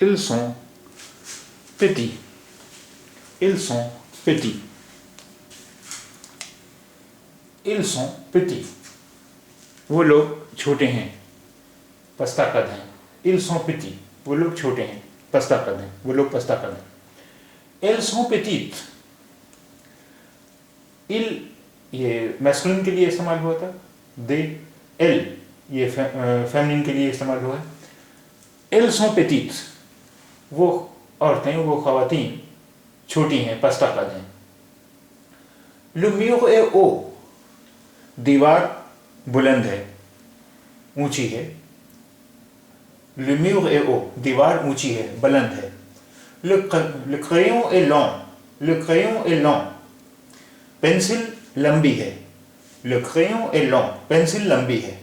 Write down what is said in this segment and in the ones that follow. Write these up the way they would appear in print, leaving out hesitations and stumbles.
Ils sont petits. Ils sont petits. Ils sont petits. वो लोग छोटे हैं, पस्ता कद हैं. Ils sont petits. वो लोग छोटे हैं, पस्ता कद हैं. वो लोग पस्ता कद हैं. Elles sont petites. Il ये मैस्कुलिन के लिए इस्तेमाल हुआ था. They, elle ये फेमिनिन के लिए इस्तेमाल हुआ है. Elles sont petites. वो औरतें, वो ख़वातीन छोटी हैं, पस्ता कद हैं. Le mur est haut. दीवार बुलंद है, ऊंची है. Le mur est haut. दीवार ऊंची है, बुलंद है. Le crayon est long. Le crayon est long. Pencil लंबी है. Le crayon est long. Pencil लंबी है.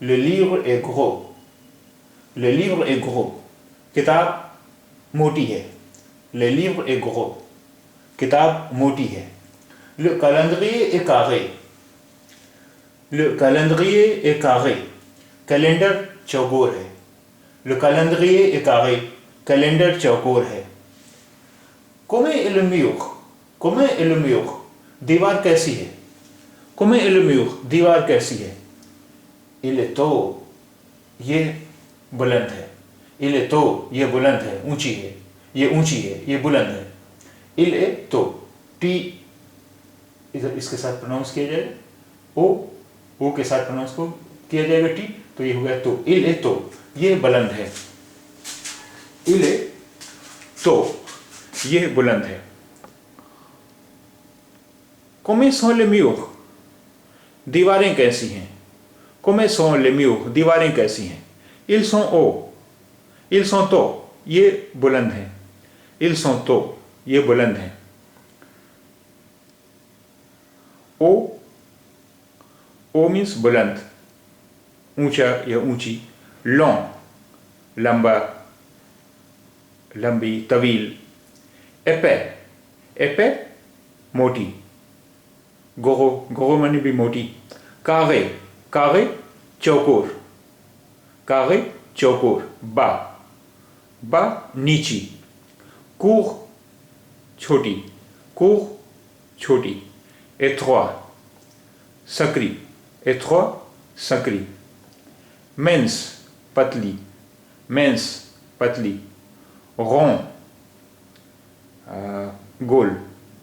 Le livre est gros. Le livre est gros. किताब मोटी है. Le livre est gros. किताब मोटी है. Le calendrier est carré. Le calendrier est carré. Calendar चौकोर है. Le calendrier est carré. Calendar चौकोर है. Comment est le mur? Comment est le mur? दीवार कैसी है? Comment est le mur? दीवार कैसी है? Il est haut. ये बुलंद है. Il est haut. ये बुलंद है, ऊंची है. ये ऊंची है, ये बुलंद है. Il est haut. T इधर इसके साथ प्रोनाउंस किया जाएगा. ओ के साथ प्रोनाउंस को किया जाएगा टी, तो ये हो गया तो. इल ए तो, ये बुलंद है. इल ए तो, ये बुलंद है. Comment sont les murs? दीवारें कैसी हैं? Comment sont les murs? दीवारें कैसी हैं? Ils sont hauts. Ils sont hauts. ये बुलंद है. Ils sont hauts. ये बुलंद है. ओ मीन्स बुलंद, ऊंचा या ऊंची. लॉन्ग लंबा, लंबी, तवील. एपे एपे मोटी. गोहो मानी भी मोटी. कागे कागे चौकोर. कागे चौकोर. बा नीची. कूर छोटी. कूर छोटी. étroit सकरी. étroit सकरी. mince पतली. mince पतली. rond गोल.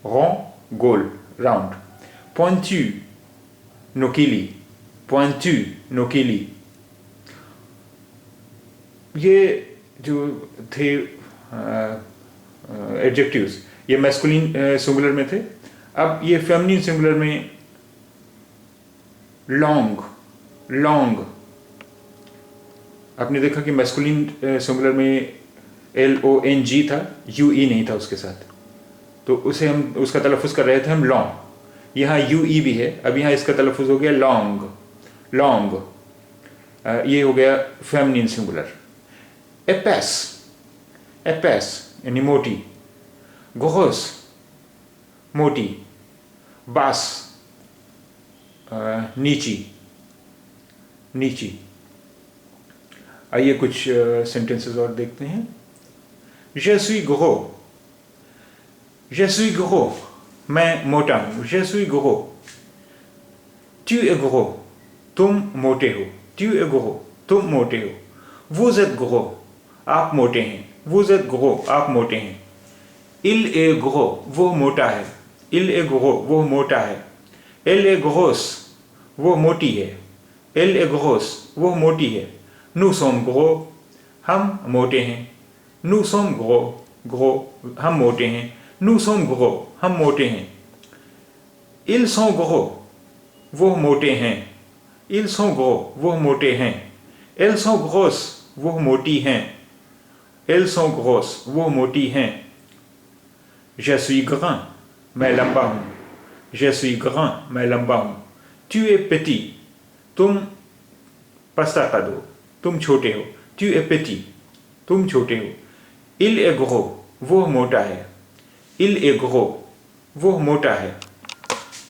rond गोल, round. pointu नोकीली. pointu नोकीली. ये जो थे एडजेक्टिव्स, ये मैस्कुलिन सिंगुलर में थे. अब ये फेमिनिन सिंगुलर में लॉन्ग. आपने देखा कि मैस्कुलिन सिंगुलर में LONG था, UE नहीं था उसके साथ, तो उसे हम उसका तलफ़ुज़ कर रहे थे हम लॉन्ग. यहाँ UE भी है. अब यहाँ इसका तलफ़ुज़ हो गया लॉन्ग. ये हो गया फेमिनिन सिंगुलर. एपेस यानी मोटी. गोहोस मोटी. बास नीची. आइए कुछ सेंटेंसेस और देखते हैं. Je suis gros. मैं मोटा हूँ. Je suis gros. Tu es gros. तुम मोटे हो. Tu es gros. तुम मोटे हो. Vous êtes gros. आप मोटे हैं. Vous êtes gros. आप मोटे हैं. Il est gros. वो मोटा है. Il est gros. वो मोटा है. Elle est grosse. वो मोटी है. Elle est grosse. वो मोटी है. Nous sommes gros. हम मोटे हैं. Nous sommes gros. हम मोटे हैं. Nous sommes gros. हम मोटे हैं. Ils sont gros. वो मोटे हैं. Ils sont gros. वो मोटे हैं. Elles sont grosses. वो मोटी हैं. Elles sont grosses. वो मोटी हैं. Je suis grand. मैं लंबा हूँ. Je suis grand. मैं लंबा हूँ. Tu es petit. तुम पस्ता कद हो. तुम छोटे हो. Tu es petit. तुम छोटे हो. Il est gros. वो मोटा है. Il est gros. वो मोटा है.